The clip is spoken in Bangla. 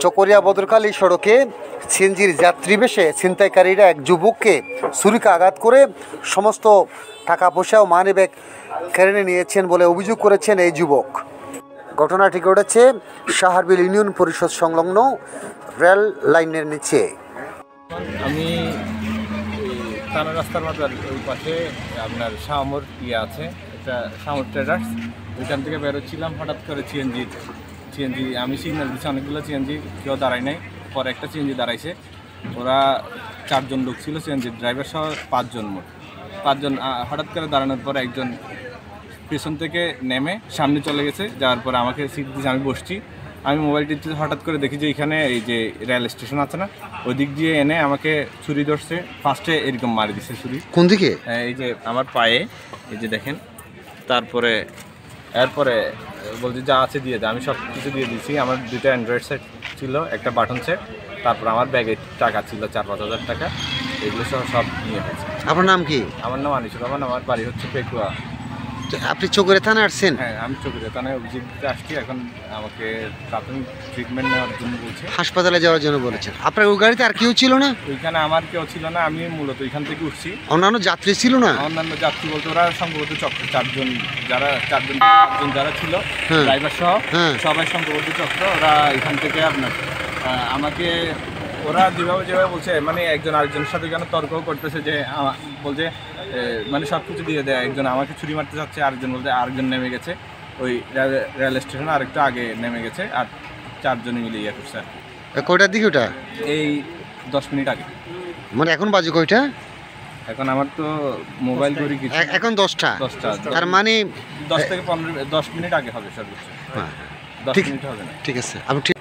চকরিয়া বদরকালী সড়কে সিএনজির যাত্রী বেশে ছিনতাইকারীরা এক যুবককে ছুরিকা আঘাত করে সমস্ত টাকা পয়সা ও মানিব্যাগ কেড়ে নিয়েছেন বলে অভিযোগ করেছেন এই যুবক। ঘটনাটি ঘটেছে সাহারবিল ইউনিয়ন পরিষদ সংলগ্ন রেল লাইনের নিচে। আমি থানা রাস্তার মাথার ওই পাশে আপনার শামর আছে, একটা শামর ট্রেডার্স, ওইখান থেকে বেরোচ্ছিলাম। হঠাৎ করে সিএনজি আমি সিগন্যাল দিচ্ছি, অনেকগুলো সিএনজি কেউ দাঁড়ায় নাই। পরে একটা সিএনজি দাঁড়াইছে, ওরা 4 জন লোক ছিল, সিএনজি ড্রাইভার সহ 5 জন মোট। 5 জন হঠাৎ করে দাঁড়ানোর পর একজন পেছন থেকে নেমে সামনে চলে গেছে, যাওয়ার পরে আমাকে সিট দিয়েছে, আমি বসছি। আমি মোবাইল টিপতে হঠাৎ করে দেখি যে এখানে এই যে রেল স্টেশন আছে না, ওই দিক দিয়ে এনে আমাকে ছুরি ধরছে। ফার্স্টে এরকম মারি দিচ্ছে ছুরি। কোন দিকে? এই যে আমার পায়ে, এই যে দেখেন। তারপরে এরপরে বলছি যা আছে দিয়ে দেয়, আমি সব কিছু দিয়ে দিয়েছি। আমার 2টা অ্যান্ড্রয়েড সেট ছিল, একটা বাটন সেট, তারপর আমার ব্যাগে টাকা ছিল 4-5 হাজার টাকা, এগুলো সব নিয়ে হয়েছে। আপনার নাম কি? আমার নাম আনিসুর রহমান, আমার বাড়ি হচ্ছে পেকুয়া। আপনি চকরিয়া থানায় আসছেন? হ্যাঁ, আমি চকরিয়া থানায় অভিযোগ দিতে আসছি। এখন আমাকে প্রাথমিক ট্রিটমেন্ট নেওয়ার জন্য বলছে, হাসপাতালে যাওয়ার জন্য বলেছেন। আপনার ওই গাড়িতে আর কেউ ছিল না? ওইখানে আমার কেউ ছিল না, আমি মূলত ওইখান থেকে উঠছি। অন্যান্য যাত্রী ছিল না? অন্যান্য যাত্রী বলতে ওরা সম্ভবত চক্র 4 জন যারা ছিল ড্রাইভার সহ সবাই সম্ভবত চক্র। ওরা এখান থেকে আপনার আমাকে ওরা যেভাবে বলছে, মানে একজন আরেকজনের সাথে কেন তর্কও করতেছে, যে বলছে মানে সব কিছু দিয়ে দেয়। একজন আমাকে ছুরি মারতে চাচ্ছে, আরেকজন বলতে আরেকজন নেমে গেছে ওই রেল স্টেশনে, আরেকটু আগে নেমে গেছে, আর 4 জনে মিলে ইয়ে করছে আর কি। কয়টার দিকে ওটা? এই 10 মিনিট আগে। মানে এখন বাজে কয়টা? এখন আমার তো মোবাইল করি কিছু, এখন 10টা। তার মানে 10 থেকে 10 মিনিট আগে হবে সর্বোচ্চ। হ্যাঁ, 10 মিনিট হবে না। ঠিক আছে। আমি ঠিক